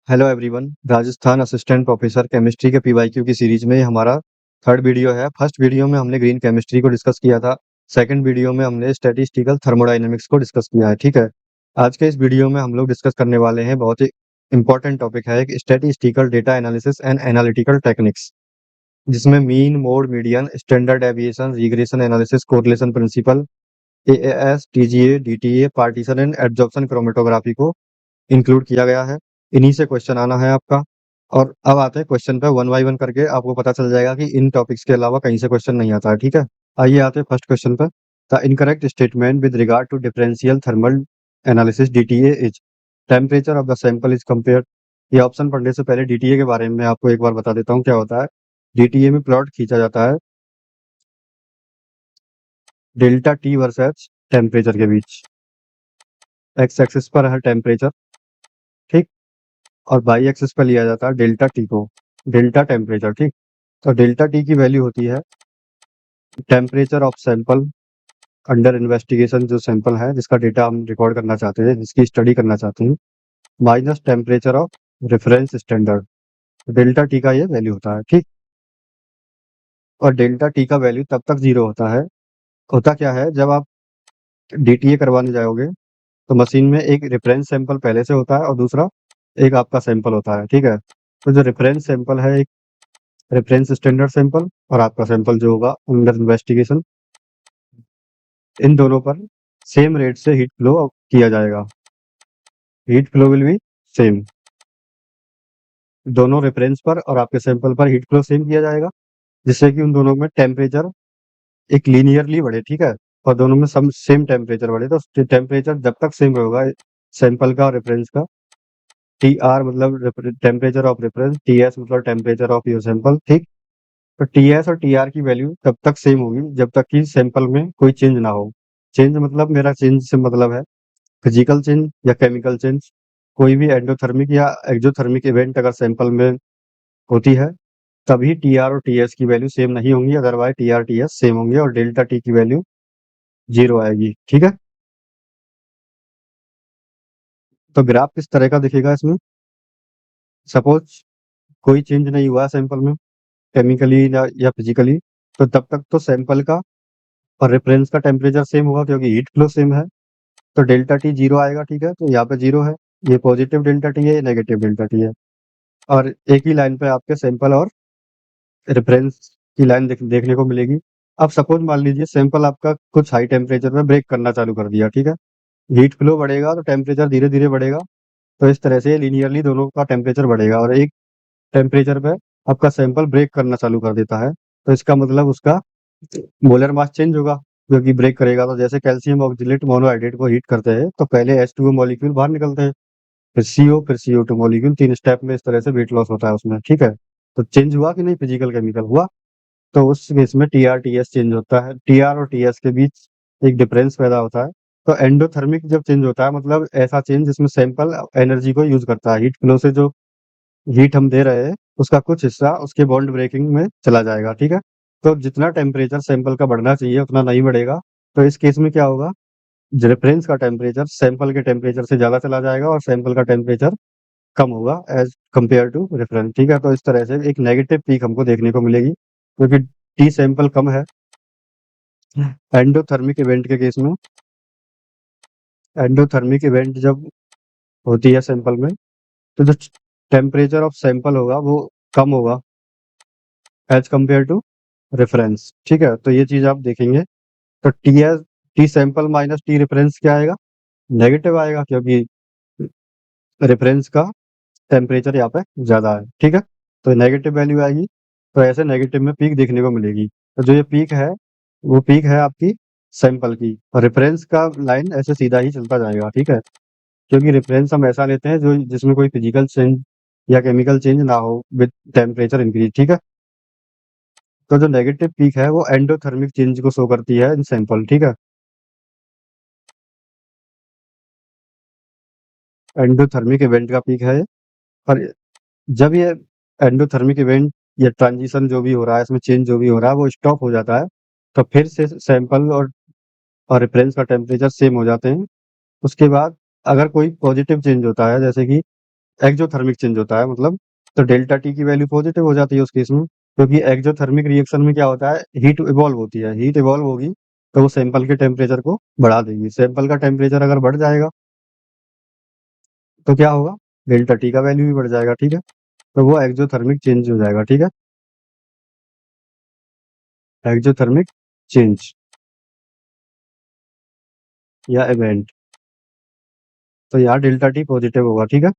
Hello everyone. Rajasthan assistant professor chemistry के PYQ की series में ये हमारा थर्ड वीडियो है। फर्स्ट वीडियो में हमने ग्रीन केमिस्ट्री को डिस्कस किया था। सेकंड वीडियो में हमने स्टैटिस्टिकल थर्मोडायनेमिक्स को डिस्कस किया है। ठीक है, आज के इस वीडियो में हम लोग डिस्कस करने वाले हैं बहुत ही इंपॉर्टेंट टॉपिक है, statistical data analysis and analytical techniques, जिसमें mean, mode, median, standard deviation, regression analysis, correlation principal, AAS, TGA, DTA, partition and absorption chromatography को इंक्लूड किया गया है। इन्हीं से क्वेश्चन आना है आपका। और अब आते हैं क्वेश्चन पे, वन बाय वन करके आपको पता चल जाएगा कि इन टॉपिक्स के अलावा कहीं से क्वेश्चन नहीं आता है। ठीक है, आइए आते हैं फर्स्ट क्वेश्चन पे। The incorrect statement with regard to differential thermal analysis DTA is temperature of the sample is compare. ये ऑप्शन पढ़ने से पहले डीटीए के बारे में आपको एक बार बता देता हूँ क्या होता है। डीटीए में प्लॉट खींचा जाता है डेल्टा टी वर्सेस टेम्परेचर के बीच। एक्स एक्सिस पर है टेम्परेचर, ठीक, और बाई एक्सिस पर लिया जाता है डेल्टा टी को, डेल्टा टेम्परेचर। ठीक, तो डेल्टा टी की वैल्यू होती है temperature of sample under investigation, जो सैंपल है जिसका डेटा हम रिकॉर्ड करना चाहते हैं, जिसकी स्टडी करना चाहते हैं, minus temperature of reference standard. Delta T का ये वैल्यू होता है। ठीक, और डेल्टा टी का वैल्यू तब तक जीरो होता है। होता क्या है, जब आप डीटीए करवाने जाओगे तो मशीन में एक रेफरेंस सैंपल पहले से होता है और दूसरा एक आपका सैंपल होता है। ठीक है, तो जो रेफरेंस सैंपल है, एक रेफरेंस स्टैंडर्ड सैंपल, और आपका सैंपल जो होगा अंडर इन्वेस्टिगेशन, इन दोनों पर सेम रेट से हीट फ्लो किया जाएगा। Heat flow will be same, दोनों रेफरेंस पर और आपके सैंपल पर हीट फ्लो सेम किया जाएगा, जिससे कि उन दोनों में टेम्परेचर एक लीनियरली बढ़े। ठीक है, और दोनों में सम सेम टेम्परेचर बढ़े। तो टेम्परेचर जब तक सेम होगा सैंपल का और रेफरेंस का, टी आर मतलब temperature of reference, T S मतलब टेम्परेचर ऑफ योर सैंपल। ठीक, तो टी एस और टी आर की वैल्यू तब तक सेम होगी जब तक कि सैंपल में कोई चेंज ना हो। चेंज मतलब, मेरा चेंज से मतलब है फिजिकल चेंज या केमिकल चेंज। कोई भी एंडोथर्मिक या एक्जोथर्मिक इवेंट अगर सैंपल में होती है तभी टी आर और टी एस की वैल्यू सेम नहीं होंगी, otherwise T R T S same होंगे और डेल्टा टी की वैल्यू जीरो आएगी। ठीक है, तो ग्राफ किस तरह का दिखेगा इसमें। सपोज कोई चेंज नहीं हुआ सैंपल में, केमिकली या फिजिकली, तो तब तक तो सैंपल का और रेफरेंस का टेम्परेचर सेम होगा क्योंकि हीट फ्लो सेम है। तो डेल्टा टी जीरो आएगा। ठीक है, तो यहाँ पे जीरो है, ये पॉजिटिव डेल्टा टी है, ये नेगेटिव डेल्टा टी है। और एक ही लाइन पे आपके सैंपल और रेफरेंस की लाइन देखने को मिलेगी। अब सपोज मान लीजिए सैंपल आपका कुछ हाई टेम्परेचर पे ब्रेक करना चालू कर दिया। ठीक है, हीट फ्लो बढ़ेगा तो टेम्परेचर धीरे धीरे बढ़ेगा, तो इस तरह से लीनियरली दोनों का टेम्परेचर बढ़ेगा। और एक टेम्परेचर पे आपका सैंपल ब्रेक करना चालू कर देता है, तो इसका मतलब उसका मोलर मास चेंज होगा, क्योंकि ब्रेक करेगा। तो जैसे कैल्शियम ऑक्जेलेट मोनोहाइड्रेट को हीट करते हैं तो पहले H2O मॉलिक्यूल बाहर निकलते हैं, फिर CO, फिर CO2 मॉलिक्यूल, तीन स्टेप में इस तरह से वेट लॉस होता है उसमें। ठीक है, तो चेंज हुआ कि नहीं, फिजिकल केमिकल हुआ। तो उस केस में T R T S change होता है, टी आर और टी एस के बीच एक डिफरेंस पैदा होता है। तो एंडोथर्मिक जब चेंज होता है मतलब ऐसा चेंज जिसमें सैंपल एनर्जी को यूज करता है, हीट फ्लो से जो हीट हम दे रहे हैं उसका कुछ हिस्सा उसके बॉन्ड ब्रेकिंग में चला जाएगा। ठीक है, तो जितना टेम्परेचर सैंपल का बढ़ना चाहिए उतना नहीं बढ़ेगा। तो इस केस में क्या होगा, रेफरेंस का टेम्परेचर सैंपल के टेम्परेचर से ज़्यादा चला जाएगा और सैंपल का टेम्परेचर कम होगा एज कंपेयर टू रेफरेंस। ठीक है, तो इस तरह से एक नेगेटिव पीक हमको देखने को मिलेगी क्योंकि टी सैंपल कम है। एंडोथर्मिक इवेंट के केस में, एंडोथर्मिक इवेंट जब होती है सैंपल में, तो जो टेम्परेचर ऑफ सैंपल होगा वो कम होगा एज कंपेयर टू रेफरेंस। ठीक है, तो ये चीज आप देखेंगे। तो T S, T sample minus T reference क्या आएगा, नेगेटिव आएगा, क्योंकि रेफरेंस का टेम्परेचर यहाँ पे ज्यादा है। ठीक है, तो नेगेटिव वैल्यू आएगी, तो ऐसे नेगेटिव में पीक देखने को मिलेगी। तो जो ये पीक है वो पीक है आपकी सैंपल की, और रेफरेंस का लाइन ऐसे सीधा ही चलता जाएगा। ठीक है, क्योंकि रेफरेंस हम ऐसा लेते हैं जो जिसमें कोई फिजिकल चेंज या केमिकल चेंज ना हो विद टेम्परेचर इंक्रीज। ठीक है, तो जो नेगेटिव पीक है वो एंडोथर्मिक चेंज को शो करती है इन सैंपल। ठीक है, एंडोथर्मिक इवेंट का पीक है। और जब ये एंडोथर्मिक इवेंट या ट्रांजिशन जो भी हो रहा है, इसमें चेंज जो भी हो रहा है वो स्टॉप हो जाता है, तो फिर से सैंपल और रेफरेंस का टेम्परेचर सेम हो जाते हैं। उसके बाद अगर कोई पॉजिटिव चेंज होता है, जैसे कि एक्ज़ोथर्मिक चेंज होता है मतलब, तो डेल्टा टी की वैल्यू पॉजिटिव हो जाती है उस केस में, क्योंकि एक्ज़ोथर्मिक रिएक्शन में क्या होता है, हीट इवॉल्व होती है, हीट इवॉल्व होगी तो वो सैंपल के टेम्परेचर को बढ़ा देगी। सैंपल का टेम्परेचर अगर बढ़ जाएगा तो क्या होगा, डेल्टा टी का वैल्यू भी बढ़ जाएगा, ठीक है। तो वो एक्ज़ोथर्मिक चेंज हो जाएगा, ठीक है, एक्ज़ोथर्मिक चेंज या इवेंट। तो यहाँ डेल्टा टी पॉजिटिव होगा, ठीक है।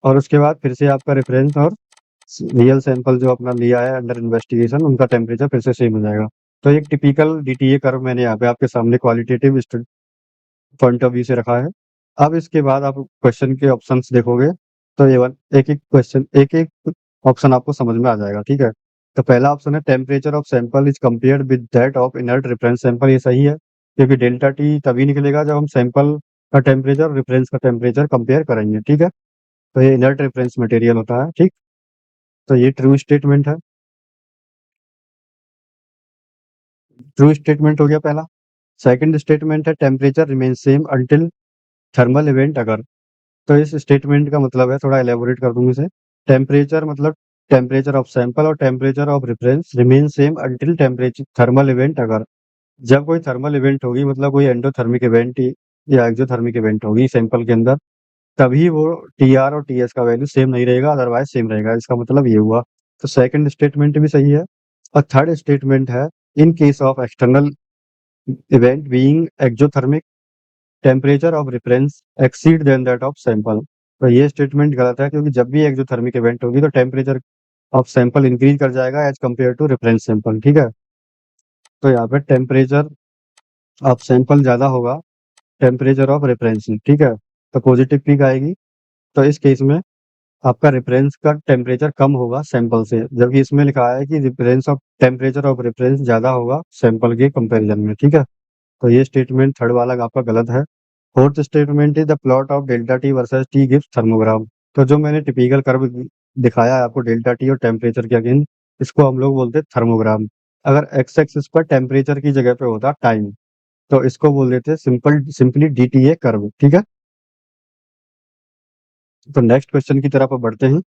और उसके बाद फिर से आपका रेफरेंस और रियल सैंपल जो अपना लिया है अंडर इन्वेस्टिगेशन, उनका टेम्परेचर फिर से सेम हो जाएगा। तो एक टिपिकल डीटीए कर्व मैंने यहाँ पे आपके सामने क्वालिटेटिव पॉइंट ऑफ व्यू से रखा है। अब इसके बाद आप क्वेश्चन के ऑप्शंस देखोगे तो ये एक एक क्वेश्चन, एक एक ऑप्शन आपको समझ में आ जाएगा, ठीक है। तो पहला ऑप्शन है temperature of sample is compared with that of inert reference sample. ये सही है, क्योंकि डेल्टा टी तभी निकलेगा जब हम सैंपल का टेम्परेचर और रेफरेंस का टेम्परेचर कंपेयर करेंगे, ठीक है। तो ये इनर्ट रेफरेंस मटेरियल होता है, ठीक। तो ये ट्रू स्टेटमेंट है, ट्रू स्टेटमेंट हो गया पहला। सेकंड स्टेटमेंट है temperature remain same until thermal event अगर। तो इस स्टेटमेंट का मतलब है, थोड़ा एलेबोरेट कर दूंगी इसे। टेम्परेचर मतलब टेम्परेचर ऑफ सैंपल और temperature of reference remain same until temperature thermal event अगर। जब कोई थर्मल इवेंट होगी, मतलब कोई एंडोथर्मिक इवेंट या एक्सोथर्मिक इवेंट होगी सैंपल के अंदर, तभी वो टी आर और टी एस का वैल्यू सेम नहीं रहेगा, अदरवाइज सेम रहेगा। इसका मतलब ये हुआ। तो सेकंड स्टेटमेंट भी सही है। और थर्ड स्टेटमेंट है in case of external event being exothermic temperature of reference exceed than that of sample. तो ये स्टेटमेंट गलत है, क्योंकि जब भी एक्सोथर्मिक इवेंट होगी तो टेम्परेचर ऑफ सैंपल इंक्रीज कर जाएगा as compare to reference sample, ठीक है। तो यहाँ पे टेम्परेचर ऑफ सैंपल ज़्यादा होगा टेम्परेचर ऑफ रेफरेंस से, ठीक है। तो पॉजिटिव पीक आएगी। तो इस केस में आपका रेफरेंस का टेम्परेचर कम होगा सैंपल से, जबकि इसमें लिखा है कि reference of temperature of reference ज़्यादा होगा सैंपल के कंपेरिजन में, ठीक है। तो ये स्टेटमेंट थर्ड वाला आपका गलत है। Fourth statement is the plot of delta T versus T gives thermogram. तो जो मैंने टिपिकल कर्व दिखाया है आपको डेल्टा टी और टेम्परेचर के अगेंस्ट, इसको हम लोग बोलते हैं थर्मोग्राम। अगर एक्स एक्सिस पर टेम्परेचर की जगह पे होता टाइम, तो इसको बोल देते हैं सिंपली डीटीए कर्व, ठीक है। तो नेक्स्ट क्वेश्चन की तरफ अब बढ़ते हैं।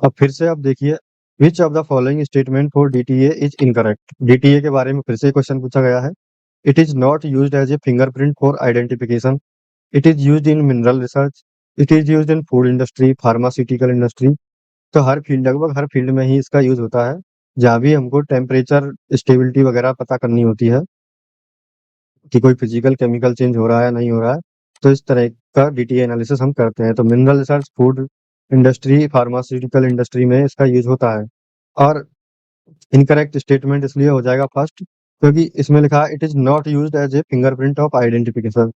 अब फिर से आप देखिए, which of the following statement for DTA is incorrect. DTA के बारे में फिर से क्वेश्चन पूछा गया है। It is not used as a fingerprint for identification. It is used in mineral research. It is used in food industry, pharmaceutical industry. तो हर फील्ड, लगभग हर फील्ड में ही इसका यूज होता है, जहाँ भी हमको टेम्परेचर स्टेबिलिटी वगैरह पता करनी होती है कि कोई फिजिकल केमिकल चेंज हो रहा है नहीं हो रहा है, तो इस तरह का डीटीए एनालिसिस हम करते हैं। तो mineral research, food industry, pharmaceutical industry में इसका यूज होता है। और इनकरेक्ट स्टेटमेंट इसलिए हो जाएगा फर्स्ट, क्योंकि इसमें लिखा है it is not used as a fingerprint of identification.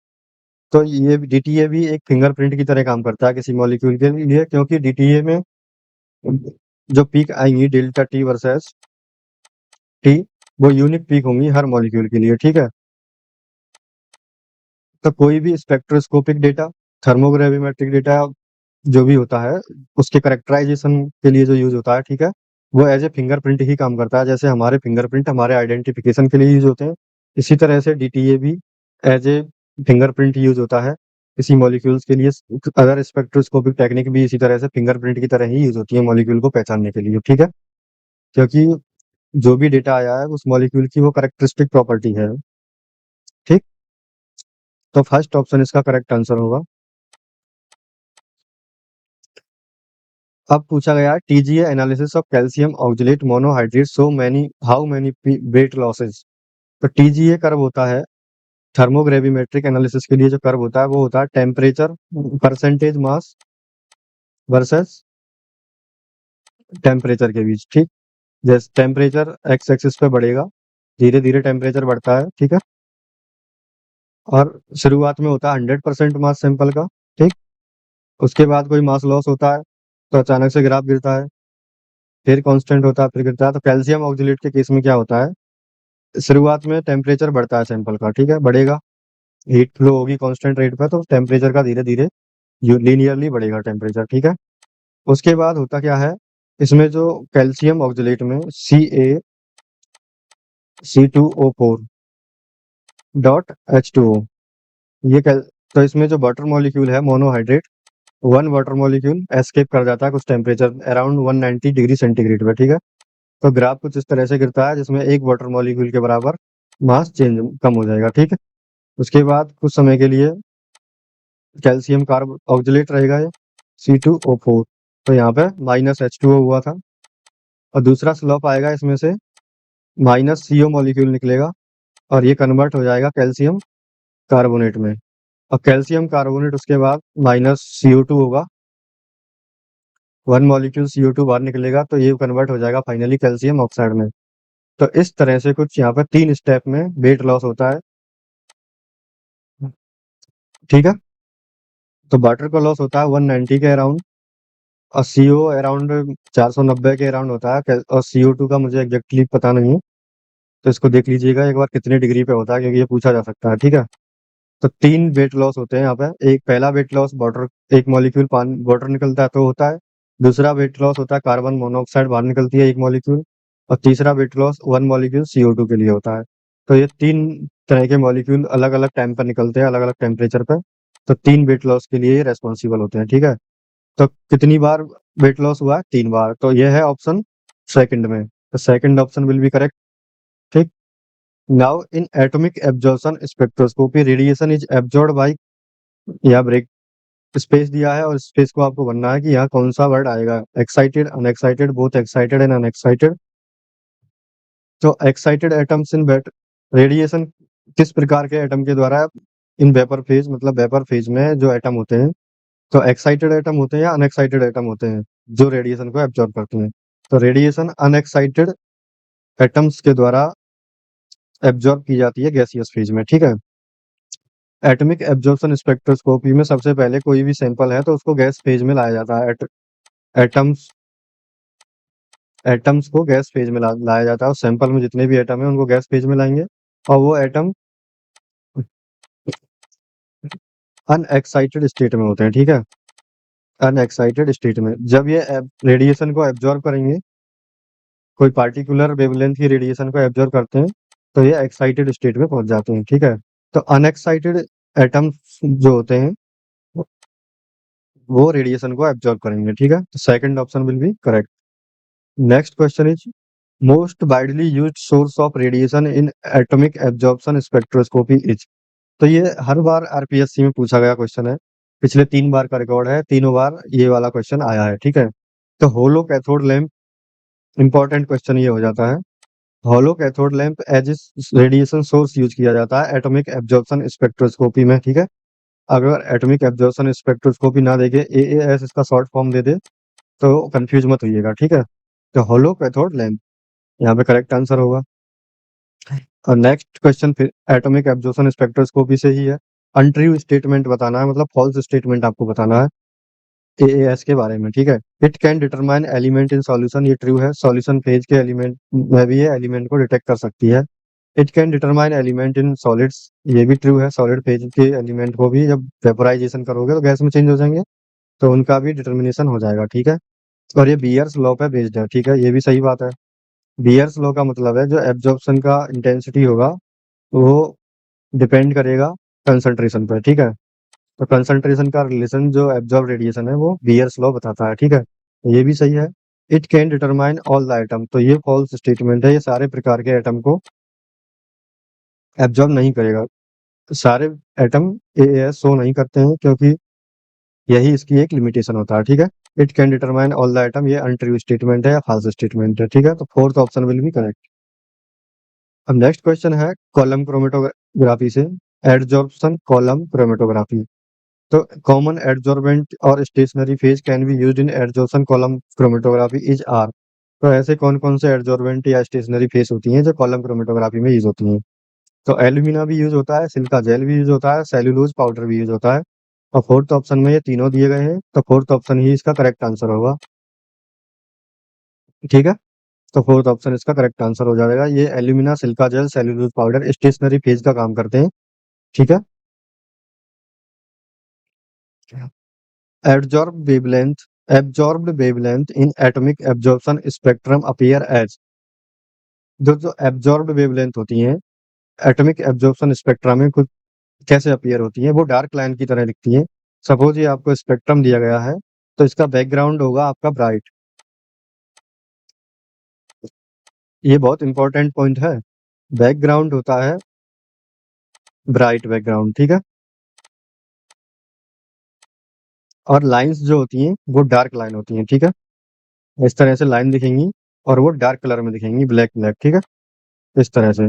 तो ये डीटीए भी एक फिंगरप्रिंट की तरह काम करता है किसी मॉलिक्यूल के लिए, क्योंकि डीटीए में जो पीक आएंगी डेल्टा टी वर्सेस टी, वो यूनिक पीक होंगी हर मॉलिक्यूल के लिए, ठीक है। तो कोई भी स्पेक्ट्रोस्कोपिक डेटा, थर्मोग्रेविमेट्रिक डेटा जो भी होता है, उसके करेक्टराइजेशन के लिए जो यूज होता है, ठीक है, वो एज ए फिंगरप्रिंट ही काम करता है। जैसे हमारे फिंगरप्रिंट हमारे आइडेंटिफिकेशन के लिए यूज होते हैं, इसी तरह से डीटीए भी एज ए फिंगरप्रिंट यूज होता है किसी मॉलिक्यूल्स के लिए। अगर स्पेक्ट्रोस्कोपिक टेक्निक भी इसी तरह से फिंगरप्रिंट की तरह ही यूज होती है मॉलिक्यूल को पहचानने के लिए, ठीक है। क्योंकि जो भी डेटा आया है उस मॉलिक्यूल की वो करेक्टरिस्टिक प्रॉपर्टी है, ठीक। तो फर्स्ट ऑप्शन इसका करेक्ट आंसर होगा। अब पूछा गया TGA analysis of calcium oxalate monohydrate so many how many weight losses. तो टीजीए कर्व होता है थर्मोग्रेविमेट्रिक एनालिसिस के लिए, जो कर्व होता है वो होता है temperature percentage mass versus temperature के बीच, ठीक। जैसे टेम्परेचर एक्स एक्सिस पे बढ़ेगा, धीरे धीरे टेम्परेचर बढ़ता है, ठीक है। और शुरुआत में होता है 100% मास सैंपल का, ठीक। उसके बाद कोई मास लॉस होता है तो अचानक से ग्राफ गिरता है, फिर कांस्टेंट होता है, फिर गिरता है। तो कैल्शियम ऑक्जेलेट के केस में क्या होता है, शुरुआत में टेम्परेचर बढ़ता है सैंपल का, ठीक है, बढ़ेगा, हीट फ्लो होगी कांस्टेंट रेट पर, तो टेम्परेचर का धीरे धीरे लीनियरली बढ़ेगा टेम्परेचर, ठीक है। उसके बाद होता क्या है, इसमें जो कैल्शियम ऑक्जेलेट में CaC2O4 डॉट H2O, ये तो इसमें जो वाटर मॉलिक्यूल है मोनोहाइड्रेट, 1 वाटर मॉलिक्यूल एस्केप कर जाता है कुछ टेम्परेचर अराउंड 190 डिग्री सेंटीग्रेड पे, ठीक है। तो ग्राफ कुछ इस तरह से गिरता है जिसमें 1 वाटर मॉलिक्यूल के बराबर मास चेंज कम हो जाएगा, ठीक है। उसके बाद कुछ समय के लिए कैल्शियम कार्ब ऑक्जेलेट रहेगा ये C2O4, तो यहाँ पे -H2O हुआ था। और दूसरा स्लोप आएगा इसमें से -CO मॉलिक्यूल निकलेगा और ये कन्वर्ट हो जाएगा कैल्शियम कार्बोनेट में। और कैल्शियम कार्बोनेट उसके बाद -CO2 होगा, 1 मॉलिक्यूल CO2 बाहर निकलेगा, तो ये कन्वर्ट हो जाएगा फाइनली कैल्शियम ऑक्साइड में। तो इस तरह से कुछ यहाँ पे 3 स्टेप में वेट लॉस होता है, ठीक है। तो वाटर का लॉस होता है 190 के अराउंड, और CO अराउंड 490 के अराउंड होता है, और CO2 का मुझे एग्जैक्टली पता नहीं है, तो इसको देख लीजिएगा एक बार कितने डिग्री पे होता है, क्योंकि ये पूछा जा सकता है, ठीक है। तो 3 वेट लॉस होते हैं यहाँ पे। एक पहला वेट लॉस वाटर, 1 मॉलिक्यूल पानी वाटर निकलता है तो होता है। दूसरा वेट लॉस होता है कार्बन मोनोऑक्साइड बाहर निकलती है 1 मॉलिक्यूल। और तीसरा वेट लॉस 1 मॉलिक्यूल CO2 के लिए होता है। तो ये 3 तरह के मॉलिक्यूल अलग अलग टाइम पर निकलते हैं, अलग अलग टेम्परेचर पर। तो 3 वेट लॉस के लिए ये रेस्पॉन्सिबल होते हैं, ठीक है। तो कितनी बार वेट लॉस हुआ है? 3 बार। तो ये है ऑप्शन सेकंड में, तो second option will be correct, ठीक। Now in atomic absorption spectroscopy radiation is absorbed by, यहाँ ब्रेक स्पेस दिया है और स्पेस को आपको बनना है कि यहाँ कौन सा वर्ड आएगा, excited, unexcited, both excited and unexcited. तो एक्साइटेड एटम्स इन रेडिएशन किस प्रकार के एटम के द्वारा इन वेपर फेज, मतलब वेपर फेज में जो एटम होते हैं, तो एक्साइटेड एटम होते हैं या अनएक्साइटेड एटम होते हैं जो रेडिएशन को एब्जॉर्ब करते हैं। तो रेडिएशन अनएक्साइटेड एटम्स के द्वारा एब्जॉर्ब की जाती है गैसियस फेज में, ठीक है। एटॉमिक एब्जॉर्प्शन स्पेक्ट्रोस्कोपी में सबसे पहले कोई भी सैंपल है तो उसको गैस फेज में लाया जाता है। एटम्स एटम्स को गैस फेज में लाया जाता है, और सैंपल में जितने भी एटम है उनको गैस फेज में लाएंगे, और वो एटम अनएक्साइटेड स्टेट में होते हैं, ठीक है। अनएक्साइटेड स्टेट में जब ये रेडिएशन को एब्जॉर्ब करेंगे, कोई पार्टिकुलर वेवलेंथ की रेडिएशन को एब्जॉर्ब करते हैं, तो ये एक्साइटेड स्टेट में पहुंच जाते हैं, ठीक है। तो अनएक्साइटेड एटम्स जो होते हैं वो रेडिएशन को एब्जॉर्ब करेंगे, ठीक है। तो second option will be correct. Next question is most widely used source of radiation in atomic absorption spectroscopy is. तो ये हर बार आरपीएससी में पूछा गया क्वेश्चन है, पिछले 3 बार का रिकॉर्ड है, तीनों बार ये वाला क्वेश्चन आया है, ठीक है। तो hollow cathode lamp, important question ये हो जाता है। Hollow cathode lamp as radiation source use किया जाता है एटॉमिक एब्जॉर्प्शन स्पेक्ट्रोस्कोपी में, ठीक है। अगर एटॉमिक एब्जॉर्प्शन स्पेक्ट्रोस्कोपी ना देके AAS इसका शॉर्ट फॉर्म दे दे तो कंफ्यूज मत होइएगा, ठीक है। तो होलो कैथोड लैंप यहाँ पे करेक्ट आंसर होगा। और नेक्स्ट क्वेश्चन फिर एटॉमिक एब्जॉर्प्शन स्पेक्ट्रोस्कोपी से ही है। अनट्रू स्टेटमेंट बताना है, मतलब फॉल्स स्टेटमेंट आपको बताना है AAS के बारे में, ठीक है। It can determine element in solution, ये ट्रू है, सॉल्यूशन फेज के एलिमेंट में भी ये एलिमेंट को डिटेक्ट कर सकती है। It can determine element in solids, ये भी ट्रू है, सॉलिड फेज के एलिमेंट को भी जब वेपोराइजेशन करोगे तो गैस में चेंज हो जाएंगे, तो उनका भी डिटर्मिनेशन हो जाएगा, ठीक है। और ये बियर्स लॉ पे बेस्ड है, ठीक है, ये भी सही बात है। बियर्स लॉ का मतलब है जो एब्जॉर्प्शन का इंटेंसिटी होगा वो डिपेंड करेगा कंसंट्रेशन पर, ठीक है। तो कंसंट्रेशन का रिलेशन जो एब्जॉर्ब रेडिएशन है वो बियर्स लॉ बताता है, ठीक है, ये भी सही है। It can determine all the item, तो ये फॉल्स स्टेटमेंट है, ये सारे प्रकार के एटम को एब्जॉर्ब नहीं करेगा। सारे एटम AAS शो नहीं करते हैं क्योंकि यही इसकी एक लिमिटेशन होता है, ठीक है। It can determine all the item, ये अनट्रू स्टेटमेंट है या फॉल्स स्टेटमेंट है, ठीक है। तो fourth option will be correct. अब नेक्स्ट क्वेश्चन है कॉलम क्रोमेटोग्राफी से, एडजॉर्प्शन कॉलम क्रोमेटोग्राफी। तो कॉमन एडजॉर्बेंट और stationary phase can be used in adsorption column chromatography is are. तो ऐसे कौन कौन से एडजॉर्बेंट या स्टेशनरी फेज होती हैं जो कॉलम क्रोमेटोग्राफी में यूज होती हैं? तो एल्यूमिना भी यूज होता है, सिलिका जेल भी यूज होता है, सेल्यूलोज पाउडर भी यूज होता है, और फोर्थ ऑप्शन में ये तीनों दिए गए हैं, तो फोर्थ ऑप्शन ही इसका करेक्ट आंसर होगा, ठीक है। तो फोर्थ ऑप्शन इसका करेक्ट आंसर हो जाएगा। ये alumina, silica gel, cellulose powder stationary phase का काम करते हैं, ठीक है। Absorb wavelength, absorbed wavelength in atomic absorption spectrum appear as. जो जो एब्जॉर्ब्ड वेवलेंथ होती हैं एटॉमिक एब्जॉर्प्शन स्पेक्ट्रम में, कुछ कैसे अपीयर होती हैं, वो डार्क लाइन की तरह दिखती हैं। सपोज ये आपको स्पेक्ट्रम दिया गया है, तो इसका बैकग्राउंड होगा आपका ब्राइट। ये बहुत इंपॉर्टेंट पॉइंट है। बैकग्राउंड होता है ब्राइट बैकग्राउंड, ठीक है। और लाइंस जो होती हैं वो डार्क लाइन होती हैं, ठीक है। इस तरह से लाइन दिखेंगी और वो डार्क कलर में दिखेंगी, ब्लैक ब्लैक, ठीक है, इस तरह से।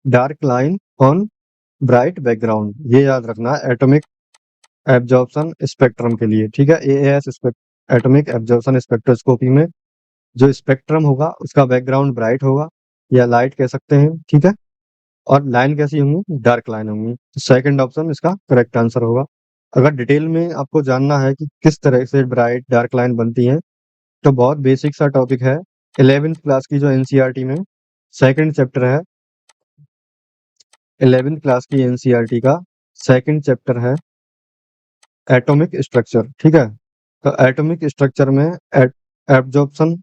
Dark line on bright background, ये याद रखना एटॉमिक एब्जॉर्प्शन स्पेक्ट्रम के लिए, ठीक है। एएएस एटॉमिक एब्जॉर्प्शन स्पेक्ट्रोस्कोपी में जो स्पेक्ट्रम होगा उसका बैकग्राउंड ब्राइट होगा या लाइट कह सकते हैं, ठीक है। और लाइन कैसी होंगी, डार्क लाइन होंगी। तो सेकंड ऑप्शन इसका करेक्ट आंसर होगा। अगर डिटेल में आपको जानना है कि किस तरह से ब्राइट डार्क लाइन बनती है, तो बहुत बेसिक सा टॉपिक है 11th क्लास की जो एनसीईआरटी में सेकंड चैप्टर है। 11th क्लास की एनसीईआरटी का सेकंड चैप्टर है एटॉमिक स्ट्रक्चर, ठीक है। तो एटॉमिक स्ट्रक्चर में एब्जॉर्प्शन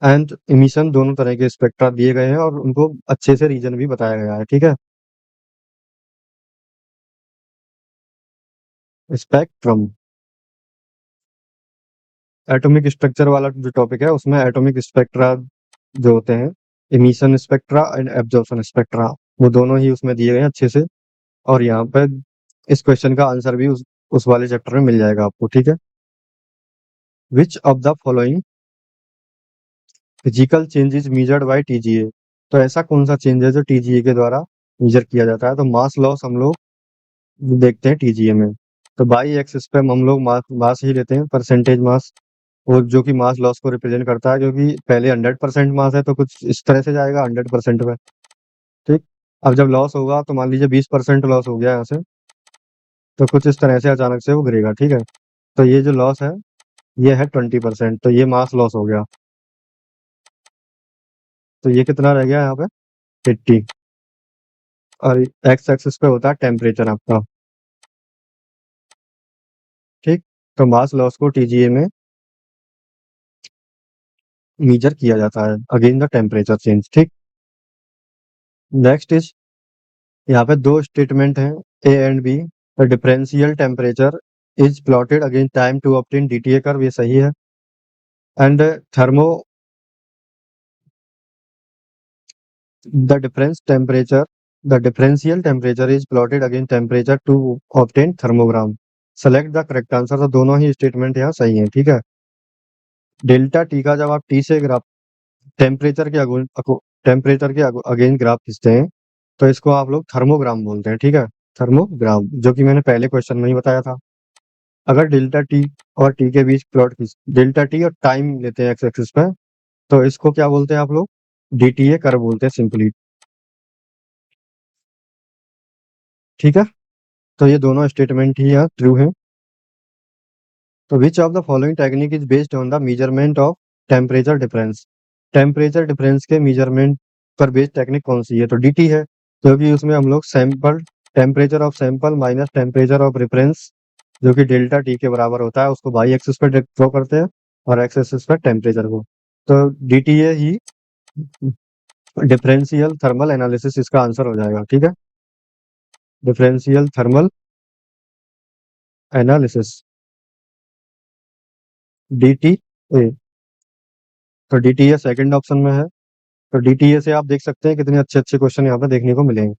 एंड इमिशन दोनों तरह के स्पेक्ट्रा दिए गए हैं और उनको अच्छे से रीजन भी बताया गया है, ठीक है। स्पेक्ट्रम, एटॉमिक स्ट्रक्चर वाला जो टॉपिक है उसमें एटॉमिक स्पेक्ट्रा जो होते हैं, emission spectra and absorption spectra, वो दोनों ही उसमें दिए गए हैं अच्छे से। और यहाँ पे इस क्वेश्चन का आंसर भी उस वाले चैप्टर में मिल जाएगा आपको, ठीक है। विच of the following physical change is measured by TGA. तो ऐसा कौन सा चेंज है जो टीजीए के द्वारा मेजर किया जाता है। तो मास लॉस हम लोग देखते हैं टीजीए में। तो बाई एक्सिस पे हम लोग मास ही लेते हैं, परसेंटेज मास, वो जो कि मास लॉस को रिप्रेजेंट करता है, क्योंकि पहले 100% मास है तो कुछ इस तरह से जाएगा 100% पे, ठीक। अब जब लॉस होगा तो मान लीजिए 20% लॉस हो गया यहाँ से, तो कुछ इस तरह से अचानक से वो गिरेगा, ठीक है। तो ये जो लॉस है ये है 20%, तो ये मास लॉस हो गया। तो ये कितना रह गया यहाँ पे, 80। और एक्स एक्सिस पे होता है टेम्परेचर आपका, ठीक। तो मास लॉस को टीजीए में मेजर किया जाता है अगेन द टेम्परेचर चेंज, ठीक। नेक्स्ट इज, यहाँ पे दो स्टेटमेंट हैं A and B. The differential temperature is plotted again time to obtain DTA curve, ये सही है। And thermo the difference temperature the differential temperature is plotted again temperature to obtain thermogram. Select the correct answer. तो दोनों ही statement यहाँ सही है, ठीक है। डेल्टा टी का जब आप टी से ग्राफ टेम्परेचर के अगेन ग्राफ खींचते हैं तो इसको आप लोग थर्मोग्राम बोलते हैं, ठीक है। थर्मोग्राम, जो कि मैंने पहले क्वेश्चन में ही बताया था। अगर डेल्टा टी और टी के बीच प्लॉट खींच, डेल्टा टी और टाइम लेते हैं एक्स एक्सिस पे, तो इसको क्या बोलते हैं आप लोग, डीटीए कर्व बोलते हैं सिंपली, ठीक है। तो ये दोनों स्टेटमेंट ही यहाँ ट्रू है। तो विच of the following technique is based on the measurement of temperature difference. Temperature difference के मेजरमेंट पर बेस्ड टेक्निक कौन सी है। तो डीटी है, क्योंकि उसमें हम लोग sample temperature of sample minus temperature of reference जो कि डेल्टा टी के बराबर होता है उसको वाई एक्सिस पर ड्रॉ करते हैं और एक्स एक्सिस पर टेम्परेचर को। तो डीटीए ही डिफरेंशियल थर्मल एनालिसिस इसका आंसर हो जाएगा, ठीक है। डिफरेंशियल थर्मल एनालिसिस, डीटी ए। तो डीटीए सेकंड ऑप्शन में है। तो डीटीए से आप देख सकते हैं कितने अच्छे अच्छे क्वेश्चन यहाँ पे देखने को मिलेंगे।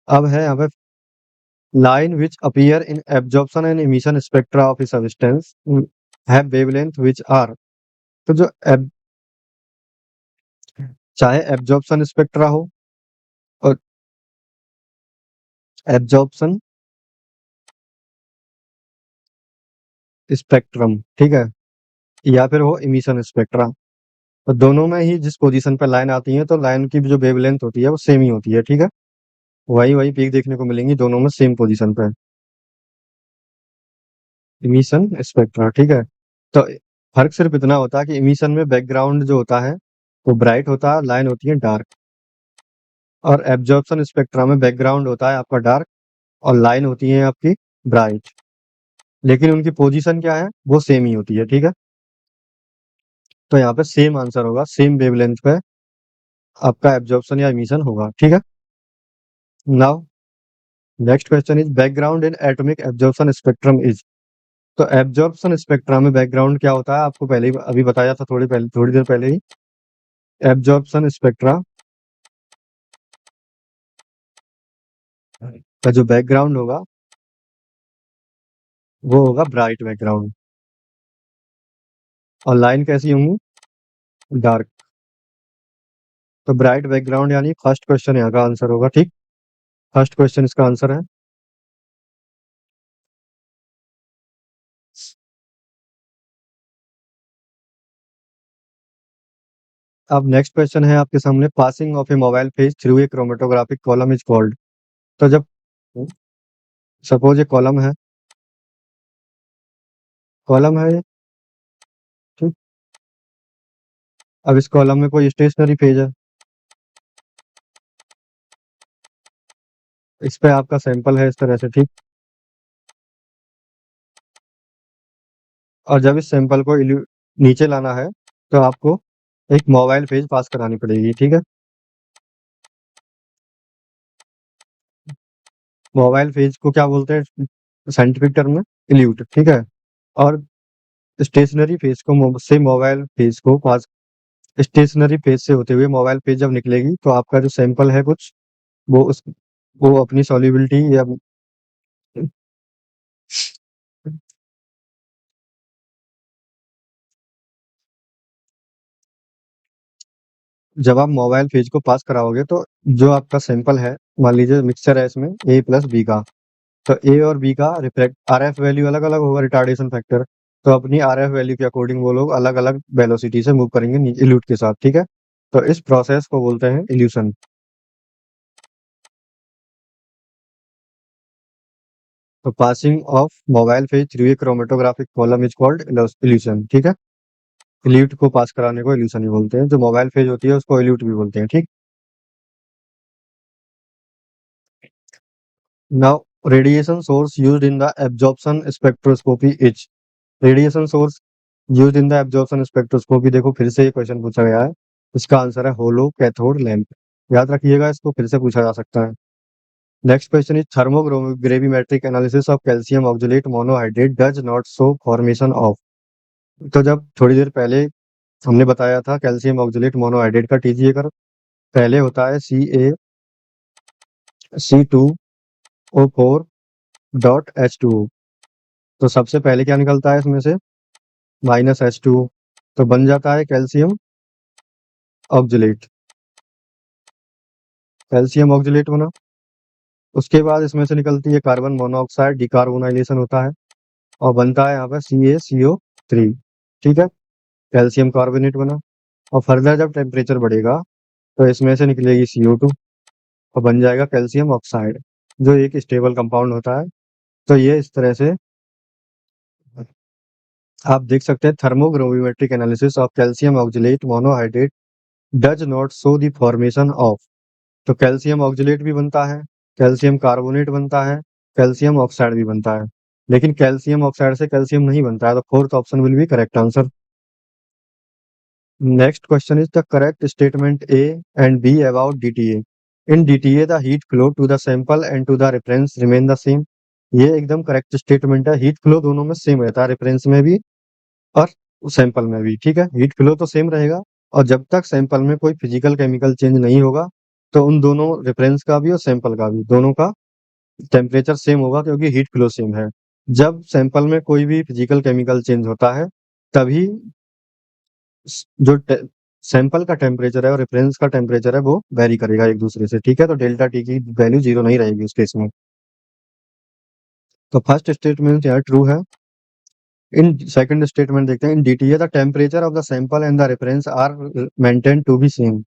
अब है यहाँ पे line which appear in absorption and emission spectra of a substance have wavelength which are. तो जो चाहे एब्जॉर्प्शन स्पेक्ट्रा हो और एब्जॉर्प्शन स्पेक्ट्रम, ठीक है, या फिर हो इमिशन स्पेक्ट्रा, तो दोनों में ही जिस पोजीशन पे लाइन आती है तो लाइन की जो वेवलेंथ होती है वो सेम ही होती है, ठीक है। वही वही पीक देखने को मिलेंगी दोनों में सेम पोजीशन पे, इमिशन स्पेक्ट्रा, ठीक है। तो फर्क सिर्फ इतना होता है कि इमिशन में बैकग्राउंड जो होता है वो ब्राइट होता है, लाइन होती है डार्क। और एब्जॉर्प्शन स्पेक्ट्रा में बैकग्राउंड होता है आपका डार्क और लाइन होती है आपकी ब्राइट, लेकिन उनकी पोजीशन क्या है वो सेम ही होती है, ठीक है। तो यहाँ पे सेम आंसर होगा, सेम वेवलेंथ पे आपका एब्जॉर्प्शन या इमिशन होगा। ठीक है, now next question is background in atomic absorption spectrum is. तो एब्जॉर्प्शन स्पेक्ट्रम में बैकग्राउंड क्या होता है, आपको पहले ही अभी बताया था, थोड़ी देर पहले ही। एब्जॉर्प्शन स्पेक्ट्रा का जो बैकग्राउंड होगा वो होगा ब्राइट बैकग्राउंड, और लाइन कैसी होंगी, डार्क। तो ब्राइट बैकग्राउंड यानी फर्स्ट क्वेश्चन यहाँ का आंसर होगा। ठीक, फर्स्ट क्वेश्चन इसका आंसर है। अब नेक्स्ट क्वेश्चन है आपके सामने, passing of A mobile phase through a chromatographic column is called. तो जब सपोज ये कॉलम है, कॉलम है ये, ठीक। अब इस कॉलम में कोई स्टेशनरी फेज है, इस पे आपका सैंपल है इस तरह से। ठीक, और जब इस सैंपल को नीचे लाना है तो आपको एक मोबाइल फेज पास करानी पड़ेगी। ठीक है, मोबाइल फेज को क्या बोलते हैं साइंटिफिक टर्म में, इल्यूट। ठीक है, और स्टेशनरी फेज को से मोबाइल फेज को पास, स्टेशनरी फेज से होते हुए मोबाइल फेज जब निकलेगी तो आपका जो सैंपल है कुछ, वो उस वो अपनी सॉल्युबिलिटी या जब आप मोबाइल फेज को पास कराओगे तो जो आपका सैंपल है, मान लीजिए मिक्सचर है इसमें ए प्लस बी का, तो ए और बी का रिफ्लेक्ट आर एफ वैल्यू अलग अलग होगा, रिटार्डेशन फैक्टर। तो अपनी आर एफ वैल्यू के अकॉर्डिंग वो लोग अलग अलग वेलोसिटी से मूव करेंगे इल्यूट के साथ। ठीक है, तो इस प्रोसेस को बोलते हैं इल्यूशन। तो passing of mobile phase through a chromatographic column is called evolution. ठीक है, इल्यूट को पास कराने को इल्यूशन ही बोलते हैं, जो मोबाइल फेज होती है उसको इल्यूट भी बोलते हैं। ठीक, now radiation source used in the absorption spectroscopy is. Radiation source used in the absorption spectroscopy, देखो फिर से ये क्वेश्चन पूछा गया है, इसका आंसर है होलो कैथोड लैंप। याद रखिएगा, इसको फिर से पूछा जा सकता है। Next question is thermogravimetric analysis of calcium oxalate monohydrate does not show formation of. तो जब थोड़ी देर पहले हमने बताया था कैल्शियम ऑक्सलेट मोनोहाइड्रेट का टीजीए कर, पहले होता है CaC2O4.H2O। तो सबसे पहले क्या निकलता है इसमें से, -H2O, तो बन जाता है कैल्शियम ऑक्सलेट। कैल्शियम ऑक्सलेट बना, उसके बाद इसमें से निकलती है कार्बन मोनोऑक्साइड, डिकार्बोनाइलेशन होता है और बनता है यहाँ पर CaCO3। ठीक है, कैल्शियम कार्बोनेट बना, और फर्दर जब टेम्परेचर बढ़ेगा तो इसमें से निकलेगी CO2 और बन जाएगा कैल्शियम ऑक्साइड, जो एक स्टेबल कंपाउंड होता है। तो ये इस तरह से आप देख सकते हैं, thermogravimetric analysis of calcium oxalate monohydrate does not show the formation of. तो कैल्शियम ऑक्सलेट भी बनता है, कैल्शियम कार्बोनेट बनता है, कैल्शियम ऑक्साइड भी बनता है, लेकिन कैल्शियम ऑक्साइड से कैल्शियम नहीं बनता है। तो fourth option will be correct answer. Next question is the correct statement A and B about DTA। In DTA the heat flow to the sample and to the reference remain the same. ये एकदम correct statement है, heat flow दोनों में same रहता है, reference में भी और सैंपल में भी। ठीक है, हीट फ्लो तो सेम रहेगा, और जब तक सैंपल में कोई फिजिकल केमिकल चेंज नहीं होगा तो उन दोनों रेफरेंस का भी और सैंपल का भी, दोनों का टेम्परेचर सेम होगा, क्योंकि हीट फ्लो सेम है। जब सैंपल में कोई भी फिजिकल केमिकल चेंज होता है तभी जो सैंपल का टेम्परेचर है और रेफरेंस का टेम्परेचर है वो वेरी करेगा एक दूसरे से। ठीक है, तो डेल्टा टी की वैल्यू 0 नहीं रहेगी उस केस में। तो फर्स्ट स्टेटमेंट यहाँ ट्रू है। इन सेकंड स्टेटमेंट देखते हैं, in DTA the temperature of the sample and the reference are maintain to be same.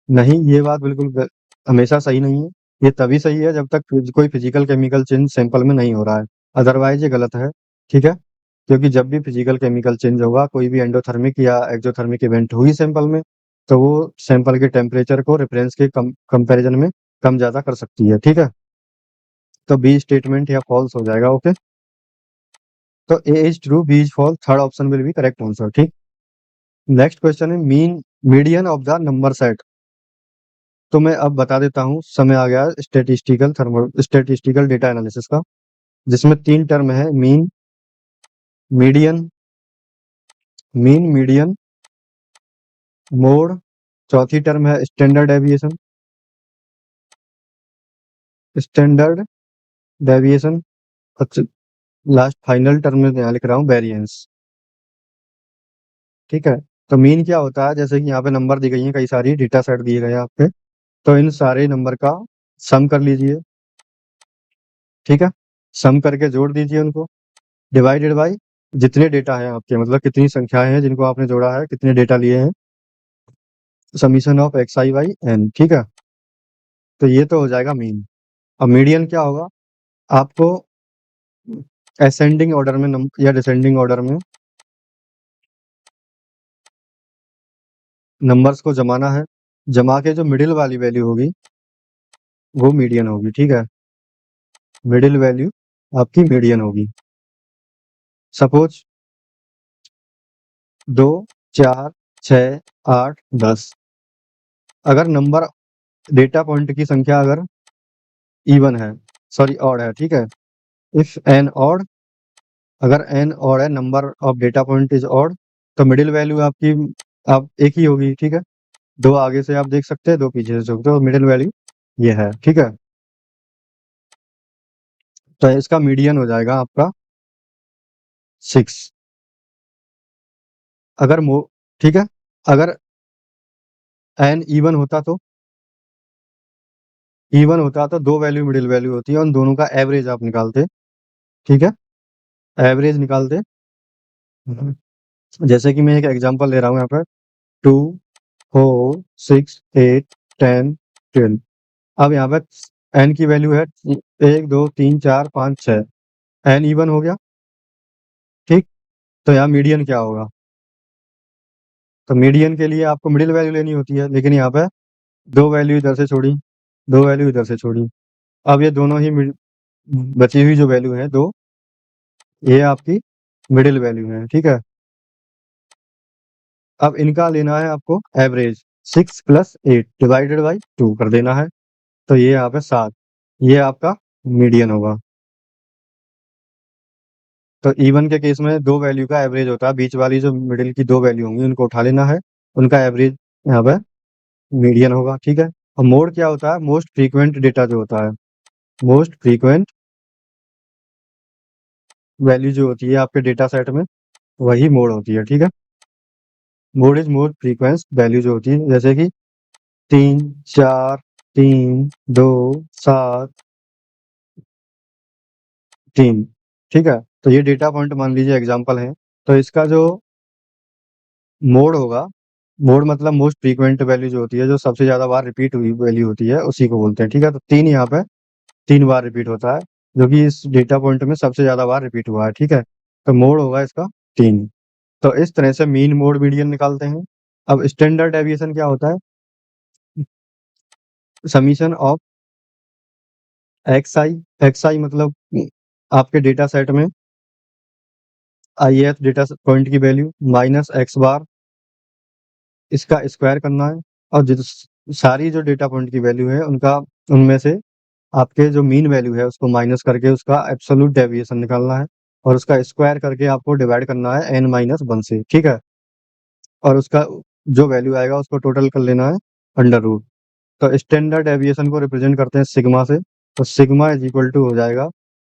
नहीं, ये बात बिल्कुल हमेशा सही नहीं है। ये तभी सही है जब तक कोई फिजिकल केमिकल चेंज सैंपल में नहीं हो रहा है, अदरवाइज ये गलत है। ठीक है, क्योंकि जब भी फिजिकल केमिकल चेंज होगा, कोई भी एंडोथर्मिक या एक्सोथर्मिक इवेंट हुई सैंपल में, तो वो सैंपल के टेम्परेचर को रेफरेंस के कंपैरिजन में कम ज्यादा कर सकती है। ठीक है, तो बी स्टेटमेंट या फॉल्स हो जाएगा। ओके, तो A is true, B is false, third option will be correct answer. ठीक, नेक्स्ट क्वेश्चन है mean median of the number set. तो मैं अब बता देता हूँ, समय आ गया स्टेटिस्टिकल डेटा एनालिसिस का, जिसमें 3 टर्म है, मीडियन मीडियन, मोड, चौथी टर्म है स्टैंडर्ड डेविएशन, और लास्ट फाइनल टर्म में यहाँ लिख रहा हूँ वेरिएंस। ठीक है, तो मीन क्या होता है, जैसे कि यहाँ पे नंबर दी गई है, कई सारी डेटा सेट दिए गए हैं आपके, तो इन सारे नंबर का सम कर लीजिए। ठीक है, सम करके जोड़ दीजिए उनको, डिवाइडेड बाई जितने डेटा हैं आपके, मतलब कितनी संख्याएं हैं जिनको आपने जोड़ा है, कितने डेटा लिए हैं, summation of x i by n. ठीक है, तो ये तो हो जाएगा मीन। अब मीडियन क्या होगा, आपको असेंडिंग ऑर्डर में या डिसेंडिंग ऑर्डर में नंबर्स को जमाना है, जमा के जो मिडिल वाली वैल्यू होगी वो मीडियन होगी। ठीक है, मिडिल वैल्यू आपकी मीडियन होगी। सपोज 2, 4, 6, 8, 10, अगर नंबर डेटा पॉइंट की संख्या अगर इवन है, सॉरी ऑड है, ठीक है, इफ एन ऑड, अगर एन ऑड है, number of data point is odd, तो मिडिल वैल्यू आपकी आप एक ही होगी। ठीक है, 2 आगे से आप देख सकते हैं, 2 पीछे से सकते हो, मिडिल वैल्यू ये है। ठीक है, तो इसका मीडियन हो जाएगा आपका 6। अगर ठीक है, अगर एन इवन होता तो 2 वैल्यू मिडिल वैल्यू होती है, उन दोनों का एवरेज आप निकालते। ठीक है, एवरेज निकालते। जैसे कि मैं एक एग्जांपल ले रहा हूँ यहाँ पर, 2, 4, 6, 8, 10, 12। अब यहाँ पर एन की वैल्यू है 1, 2, 3, 4, 5, 6, एन इवन हो गया। ठीक, तो यहाँ मीडियन क्या होगा, तो मीडियन के लिए आपको मिडिल वैल्यू लेनी होती है, लेकिन यहाँ पे 2 वैल्यू इधर से छोड़ी, 2 वैल्यू इधर से छोड़ी, अब ये दोनों ही बची हुई जो वैल्यू है 2, ये आपकी मिडिल वैल्यू है। ठीक है, अब इनका लेना है आपको एवरेज, 6 + 8 डिवाइडेड बाई 2 कर देना है, तो ये यहाँ पे 7, ये आपका मीडियन होगा। तो इवन के केस में 2 वैल्यू का एवरेज होता है, बीच वाली जो मिडिल की 2 वैल्यू होंगी उनको उठा लेना है, उनका एवरेज यहाँ पे मीडियन होगा। ठीक है, और मोड क्या होता है, मोस्ट फ्रीक्वेंट डेटा जो होता है, मोस्ट फ्रीक्वेंट वैल्यू जो होती है आपके डेटा सेट में, वही मोड होती है। ठीक है, mode is most frequency value जो होती है, जैसे कि 3, 4, 3, 2, 7, 3। ठीक है, तो ये डेटा पॉइंट मान लीजिए एग्जाम्पल है, तो इसका जो मोड होगा, मोड मतलब मोस्ट फ्रीक्वेंट वैल्यू जो होती है, जो सबसे ज्यादा बार रिपीट हुई वैल्यू होती है, उसी को बोलते हैं। ठीक है, तो 3 यहाँ पे 3 बार रिपीट होता है, जो कि इस डेटा पॉइंट में सबसे ज्यादा बार रिपीट हुआ है। ठीक है, तो मोड होगा इसका 3। तो इस तरह से मीन, मोड, मीडियन निकालते हैं। अब स्टैंडर्ड डेविएशन क्या होता है, समीशन ऑफ एक्स आई मतलब आपके डेटा सेट में ith डेटा पॉइंट की वैल्यू माइनस एक्स बार, इसका स्क्वायर करना है, और सारी जो डेटा पॉइंट की वैल्यू है उनका, उनमें से आपके जो मीन वैल्यू है उसको माइनस करके उसका एब्सोल्यूट डेविएशन निकालना है, और उसका स्क्वायर करके आपको डिवाइड करना है n-1 से। ठीक है, और उसका जो वैल्यू आएगा उसको टोटल कर लेना है अंडर रूट। तो स्टैंडर्ड डेविएशन को रिप्रेजेंट करते हैं सिग्मा से, तो सिग्मा इज इक्वल टू हो जाएगा